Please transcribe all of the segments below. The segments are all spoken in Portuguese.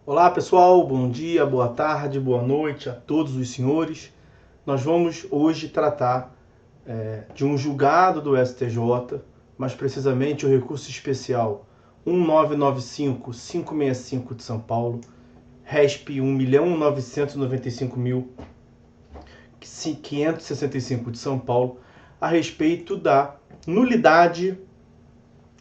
Olá pessoal, bom dia, boa tarde, boa noite a todos os senhores. Nós vamos hoje tratar de um julgado do STJ, mais precisamente o recurso especial 1995-565 de São Paulo, RESP 1.995.565 de São Paulo, a respeito da nulidade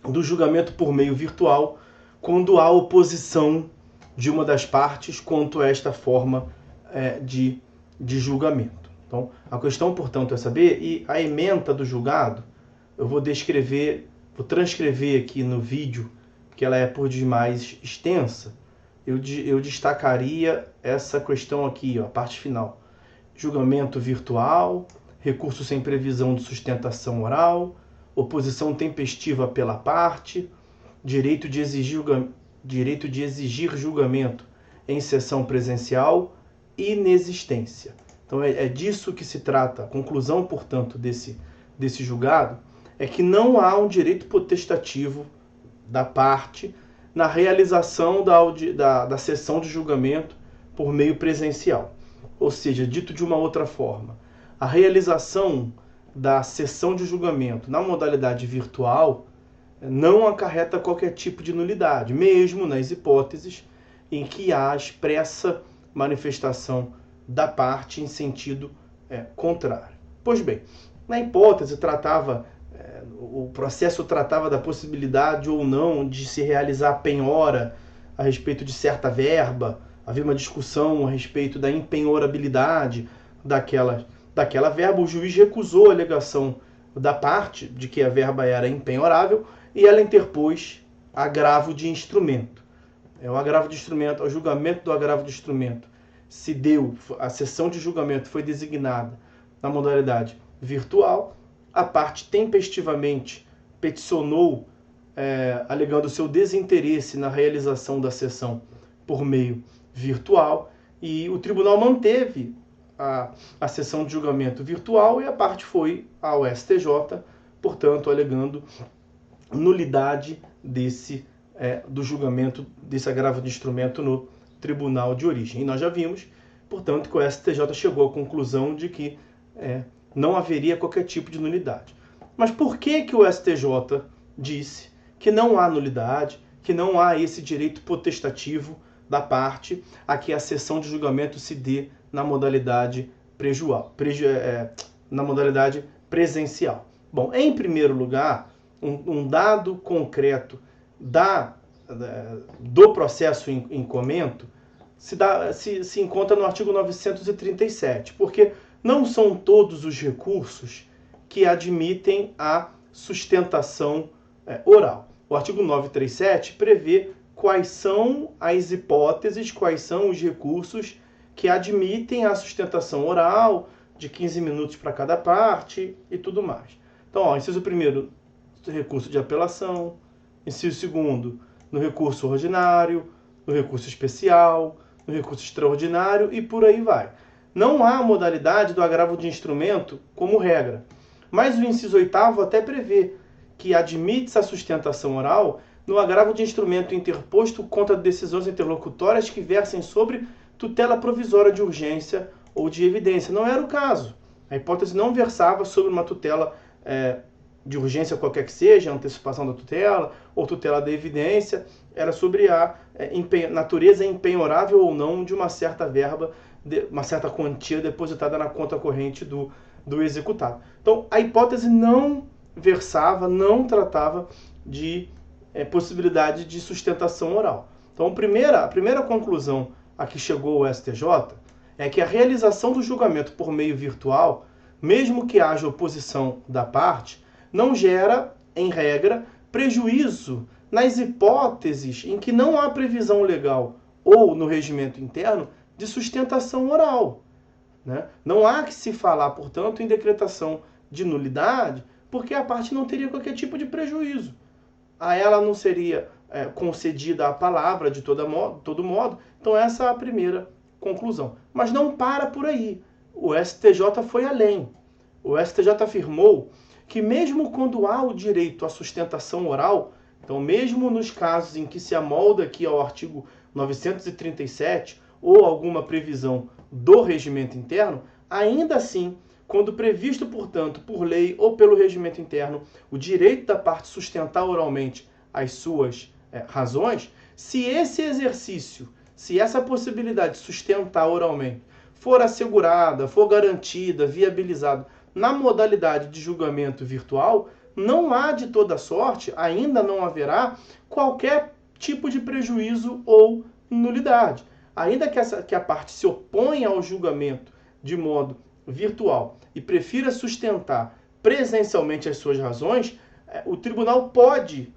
do julgamento por meio virtual quando há oposição de uma das partes quanto a esta forma de julgamento. Então, a questão, portanto, é saber, e a ementa do julgado, eu vou transcrever aqui no vídeo, que ela é por demais extensa, eu destacaria essa questão aqui, ó, a parte final. Julgamento virtual, recurso sem previsão de sustentação oral, oposição tempestiva pela parte, direito de exigir julgamento em sessão presencial e inexistência. Então é disso que se trata. A conclusão, portanto, desse julgado é que não há um direito potestativo da parte na realização da sessão de julgamento por meio presencial. Ou seja, dito de uma outra forma, a realização da sessão de julgamento na modalidade virtual não acarreta qualquer tipo de nulidade, mesmo nas hipóteses em que há expressa manifestação da parte em sentido contrário. Pois bem, na hipótese o processo tratava da possibilidade ou não de se realizar penhora a respeito de certa verba, havia uma discussão a respeito da impenhorabilidade daquela verba, o juiz recusou a alegação da parte de que a verba era impenhorável e ela interpôs agravo de instrumento. O agravo de instrumento, o julgamento do agravo de instrumento se deu, a sessão de julgamento foi designada na modalidade virtual, a parte tempestivamente peticionou, alegando seu desinteresse na realização da sessão por meio virtual, e o tribunal manteve a sessão de julgamento virtual e a parte foi ao STJ, portanto, alegando nulidade do julgamento desse agravo de instrumento no tribunal de origem. E nós já vimos, portanto, que o STJ chegou à conclusão de que não haveria qualquer tipo de nulidade. Mas por que o STJ disse que não há nulidade, que não há esse direito potestativo da parte a que a sessão de julgamento se dê na modalidade presencial? Bom, em primeiro lugar, um dado concreto do processo em comento se encontra no artigo 937, porque não são todos os recursos que admitem a sustentação oral. O artigo 937 prevê quais são as hipóteses, quais são os recursos que admitem a sustentação oral de 15 minutos para cada parte e tudo mais. Então, inciso primeiro, recurso de apelação, inciso segundo, no recurso ordinário, no recurso especial, no recurso extraordinário e por aí vai. Não há modalidade do agravo de instrumento como regra, mas o inciso 8º até prevê que admite-se a sustentação oral no agravo de instrumento interposto contra decisões interlocutórias que versem sobre tutela provisória de urgência ou de evidência. Não era o caso. A hipótese não versava sobre uma tutela de urgência qualquer que seja, antecipação da tutela ou tutela da evidência, era sobre a natureza impenhorável ou não de uma certa verba, uma certa quantia depositada na conta corrente do executado. Então, a hipótese não versava, não tratava de possibilidade de sustentação oral. Então, a primeira conclusão a que chegou o STJ é que a realização do julgamento por meio virtual, mesmo que haja oposição da parte, não gera, em regra, prejuízo nas hipóteses em que não há previsão legal ou no regimento interno de sustentação oral. Né? Não há que se falar, portanto, em decretação de nulidade, porque a parte não teria qualquer tipo de prejuízo. A ela não seria concedida a palavra de todo modo. Então essa é a primeira conclusão. Mas não para por aí. O STJ foi além. O STJ afirmou que mesmo quando há o direito à sustentação oral, Então, mesmo nos casos em que se amolda aqui ao artigo 937 ou alguma previsão do regimento interno, ainda assim, quando previsto, portanto, por lei ou pelo regimento interno, o direito da parte sustentar oralmente as suas razões, se esse exercício, se essa possibilidade de sustentar oralmente for assegurada, for garantida, viabilizada na modalidade de julgamento virtual, não há de toda sorte, ainda não haverá qualquer tipo de prejuízo ou nulidade. Ainda que a parte se oponha ao julgamento de modo virtual e prefira sustentar presencialmente as suas razões, o tribunal pode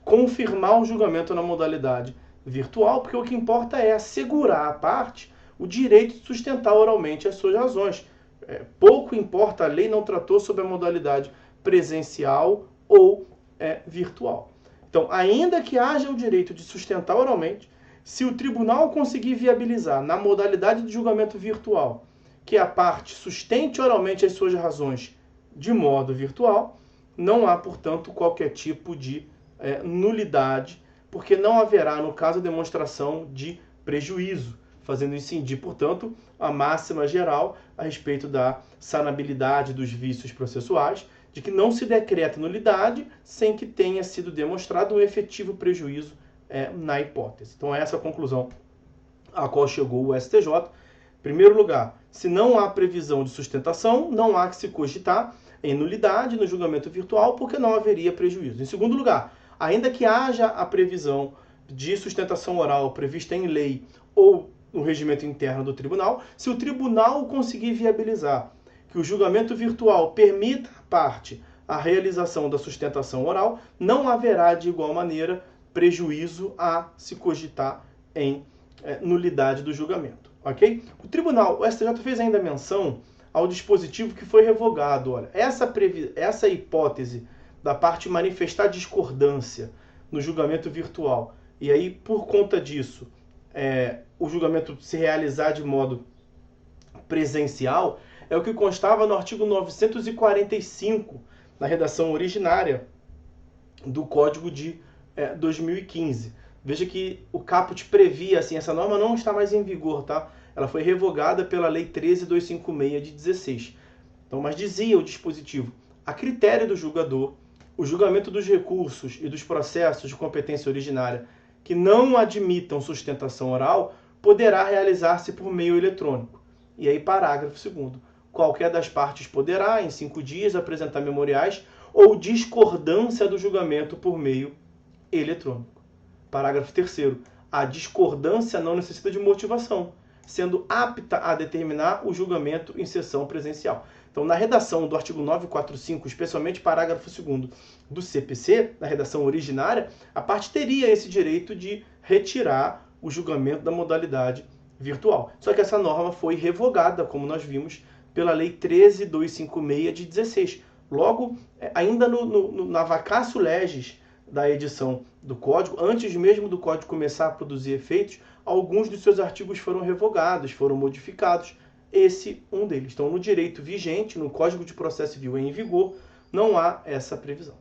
confirmar o julgamento na modalidade virtual, porque o que importa é assegurar à parte o direito de sustentar oralmente as suas razões. Pouco importa, a lei não tratou sobre a modalidade presencial ou virtual. Então, ainda que haja o direito de sustentar oralmente, se o tribunal conseguir viabilizar na modalidade de julgamento virtual que a parte sustente oralmente as suas razões de modo virtual, não há, portanto, qualquer tipo de nulidade, porque não haverá, no caso, demonstração de prejuízo, fazendo incidir, portanto, a máxima geral a respeito da sanabilidade dos vícios processuais, de que não se decreta nulidade sem que tenha sido demonstrado um efetivo prejuízo na hipótese. Então, essa é a conclusão a qual chegou o STJ. Em primeiro lugar, se não há previsão de sustentação, não há que se cogitar em nulidade no julgamento virtual, porque não haveria prejuízo. Em segundo lugar, ainda que haja a previsão de sustentação oral prevista em lei ou no regimento interno do tribunal, se o tribunal conseguir viabilizar que o julgamento virtual permita à parte a realização da sustentação oral, não haverá de igual maneira prejuízo a se cogitar em nulidade do julgamento, ok? O STJ fez ainda menção ao dispositivo que foi revogado. Olha, essa hipótese da parte manifestar discordância no julgamento virtual, e aí, por conta disso, o julgamento se realizar de modo presencial, é o que constava no artigo 945, na redação originária do Código de 2015. Veja que o caput previa, assim, essa norma não está mais em vigor, tá? Ela foi revogada pela Lei 13.256 de 16. Então, mas dizia o dispositivo, a critério do julgador, o julgamento dos recursos e dos processos de competência originária que não admitam sustentação oral poderá realizar-se por meio eletrônico. E aí, parágrafo 2º. Qualquer das partes poderá, em 5 dias, apresentar memoriais ou discordância do julgamento por meio eletrônico. Parágrafo 3º. A discordância não necessita de motivação, sendo apta a determinar o julgamento em sessão presencial. Então, na redação do artigo 945, especialmente parágrafo 2º do CPC, na redação originária, a parte teria esse direito de retirar o julgamento da modalidade virtual. Só que essa norma foi revogada, como nós vimos, pela Lei 13.256 de 16. Logo, ainda na vacatio legis da edição do Código, antes mesmo do Código começar a produzir efeitos, alguns dos seus artigos foram revogados, foram modificados. Esse um deles. Então, no direito vigente, no Código de Processo Civil em vigor, não há essa previsão.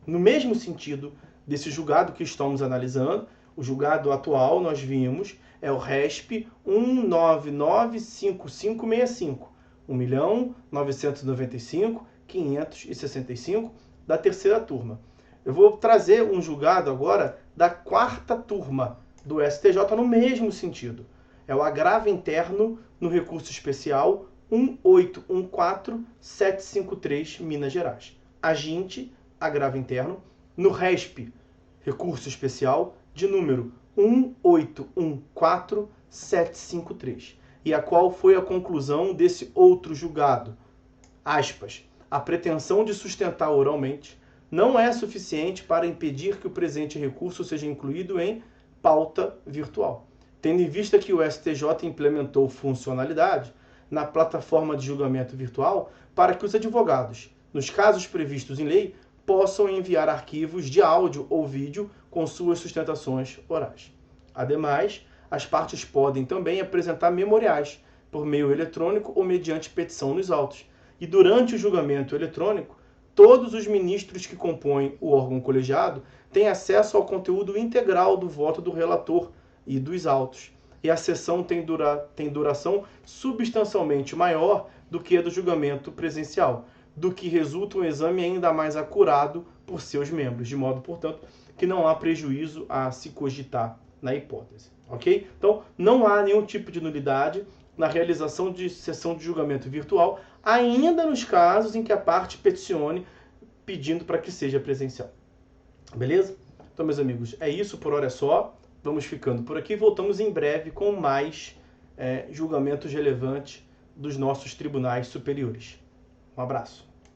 No mesmo sentido desse julgado que estamos analisando, o julgado atual, nós vimos, é o RESP 1995565, 1.995.565, da terceira turma. Eu vou trazer um julgado agora da quarta turma do STJ no mesmo sentido. É o agravo interno no recurso especial 1814753, Minas Gerais. Aginte, agravo interno, no RESP, recurso especial de número 1814753. E a qual foi a conclusão desse outro julgado? Aspas. A pretensão de sustentar oralmente não é suficiente para impedir que o presente recurso seja incluído em pauta virtual, tendo em vista que o STJ implementou funcionalidade na plataforma de julgamento virtual para que os advogados, nos casos previstos em lei, possam enviar arquivos de áudio ou vídeo com suas sustentações orais. Ademais, as partes podem também apresentar memoriais por meio eletrônico ou mediante petição nos autos. E durante o julgamento eletrônico, todos os ministros que compõem o órgão colegiado tem acesso ao conteúdo integral do voto do relator e dos autos. E a sessão tem duração substancialmente maior do que a do julgamento presencial, do que resulta um exame ainda mais acurado por seus membros, de modo, portanto, que não há prejuízo a se cogitar na hipótese, ok? Então, não há nenhum tipo de nulidade na realização de sessão de julgamento virtual, ainda nos casos em que a parte peticione pedindo para que seja presencial. Beleza? Então, meus amigos, é isso, por hora é só. Vamos ficando por aqui. Voltamos em breve com mais julgamentos relevantes dos nossos tribunais superiores. Um abraço.